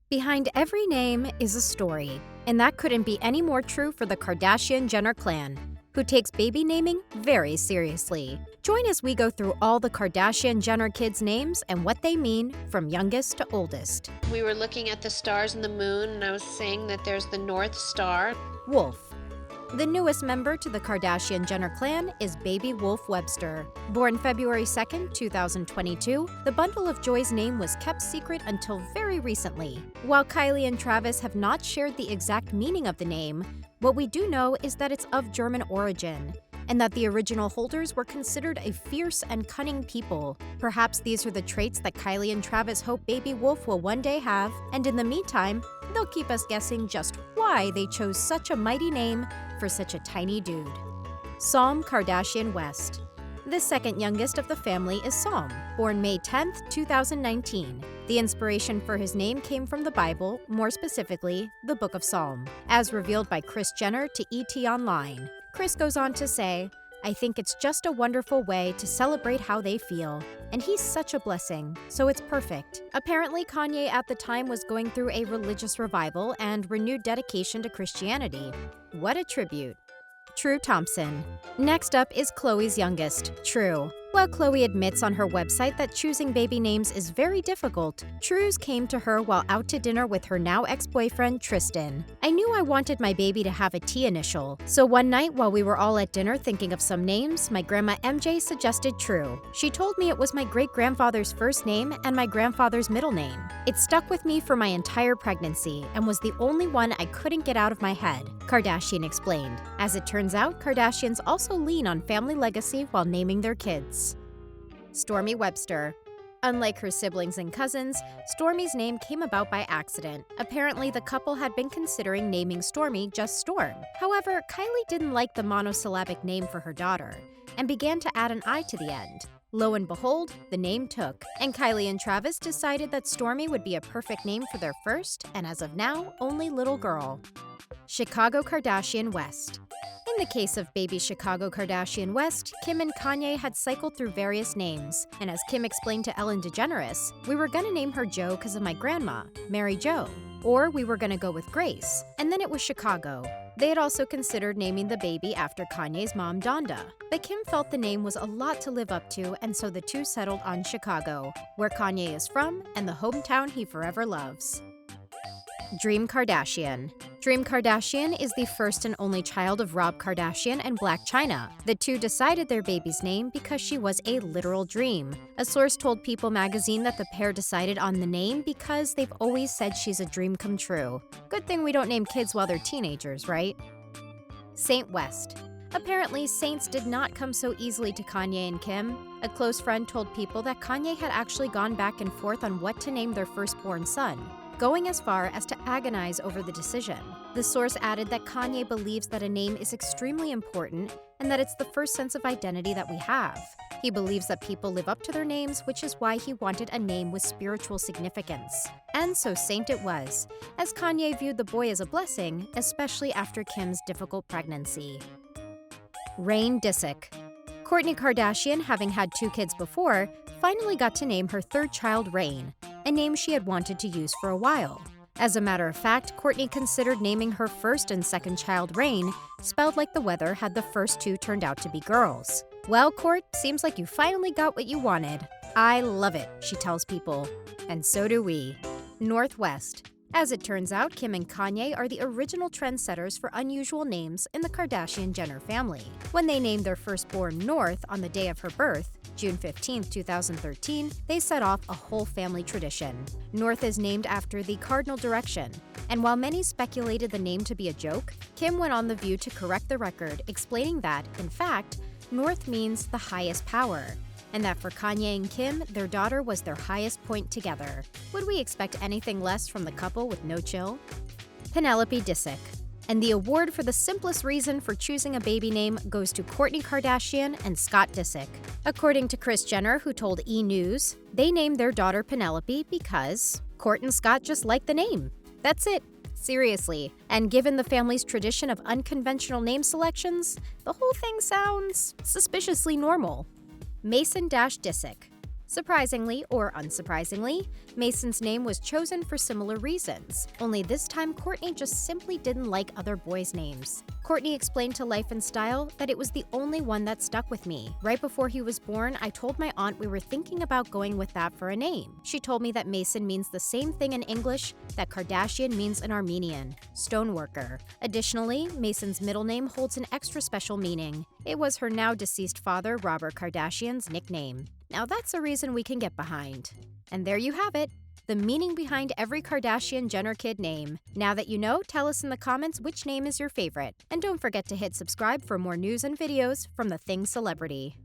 Behind every name is a story, and that couldn't be any more true for the Kardashian-Jenner clan, who takes baby naming very seriously. Join as we go through all the Kardashian-Jenner kids' names and what they mean from youngest to oldest. We were looking at the stars and the moon, and I was saying that there's the North Star. Wolf. The newest member to the Kardashian-Jenner clan is Baby Wolf Webster. Born February 2, 2022, the bundle of joy's name was kept secret until very recently. While Kylie and Travis have not shared the exact meaning of the name, what we do know is that it's of German origin, and that the original holders were considered a fierce and cunning people. Perhaps these are the traits that Kylie and Travis hope Baby Wolf will one day have, and in the meantime, they'll keep us guessing just why they chose such a mighty name for such a tiny dude. Psalm Kardashian-West. The second youngest of the family is Psalm, born May 10, 2019. The inspiration for his name came from the Bible, more specifically, the Book of Psalm, as revealed by Kris Jenner to ET Online. Kris goes on to say, "I think it's just a wonderful way to celebrate how they feel. And he's such a blessing, so it's perfect." Apparently, Kanye at the time was going through a religious revival and renewed dedication to Christianity. What a tribute. True Thompson. Next up is Khloe's youngest, True. While Khloe admits on her website that choosing baby names is very difficult, True's came to her while out to dinner with her now ex-boyfriend, Tristan. "I knew I wanted my baby to have a T initial, so one night while we were all at dinner thinking of some names, my grandma MJ suggested True. She told me it was my great-grandfather's first name and my grandfather's middle name. It stuck with me for my entire pregnancy and was the only one I couldn't get out of my head," Kardashian explained. As it turns out, Kardashians also lean on family legacy while naming their kids. Stormi Webster. Unlike her siblings and cousins, Stormi's name came about by accident. Apparently, the couple had been considering naming Stormi just Storm. However, Kylie didn't like the monosyllabic name for her daughter and began to add an I to the end. Lo and behold, the name took, and Kylie and Travis decided that Stormi would be a perfect name for their first, and as of now, only little girl. Chicago Kardashian-West. In the case of baby Chicago Kardashian-West, Kim and Kanye had cycled through various names, and as Kim explained to Ellen DeGeneres, "We were gonna name her Jo because of my grandma, Mary Jo, or we were gonna go with Grace, and then it was Chicago." They had also considered naming the baby after Kanye's mom, Donda, but Kim felt the name was a lot to live up to, and so the two settled on Chicago, where Kanye is from and the hometown he forever loves. Dream Kardashian. Dream Kardashian is the first and only child of Rob Kardashian and Blac Chyna. The two decided their baby's name because she was a literal dream. A source told People magazine that the pair decided on the name because they've always said she's a dream come true. Good thing we don't name kids while they're teenagers, right? Saint West. Apparently, Saints did not come so easily to Kanye and Kim. A close friend told People that Kanye had actually gone back and forth on what to name their firstborn son, going as far as to agonize over the decision. The source added that Kanye believes that a name is extremely important and that it's the first sense of identity that we have. He believes that people live up to their names, which is why he wanted a name with spiritual significance. And so Saint it was, as Kanye viewed the boy as a blessing, especially after Kim's difficult pregnancy. Reign Disick. Kourtney Kardashian, having had 2 kids before, finally got to name her third child Reign, a name she had wanted to use for a while. As a matter of fact, Kourtney considered naming her first and second child Reign, spelled like the weather had the first 2 turned out to be girls. "Well, Kourt, seems like you finally got what you wanted. I love it," she tells People. And so do we. Northwest. As it turns out, Kim and Kanye are the original trendsetters for unusual names in the Kardashian-Jenner family. When they named their firstborn North on the day of her birth, June 15, 2013, they set off a whole family tradition. North is named after the cardinal direction, and while many speculated the name to be a joke, Kim went on The View to correct the record, explaining that, in fact, North means the highest power, and that for Kanye and Kim, their daughter was their highest point together. Would we expect anything less from the couple with no chill? Penelope Disick. And the award for the simplest reason for choosing a baby name goes to Kourtney Kardashian and Scott Disick. According to Kris Jenner, who told E! News, they named their daughter Penelope because Kourt and Scott just like the name. That's it. Seriously. And given the family's tradition of unconventional name selections, the whole thing sounds suspiciously normal. Mason Disick. Surprisingly or unsurprisingly, Mason's name was chosen for similar reasons, only this time Kourtney just simply didn't like other boys' names. Kourtney explained to Life and Style that it was the only one that stuck with me. Right before he was born, I told my aunt we were thinking about going with that for a name. She told me that Mason means the same thing in English that Kardashian means in Armenian, stoneworker. Additionally, Mason's middle name holds an extra special meaning. It was her now deceased father, Robert Kardashian's nickname. Now that's a reason we can get behind. And there you have it, the meaning behind every Kardashian-Jenner kid name. Now that you know, tell us in the comments which name is your favorite. And don't forget to hit subscribe for more news and videos from the Thing Celebrity.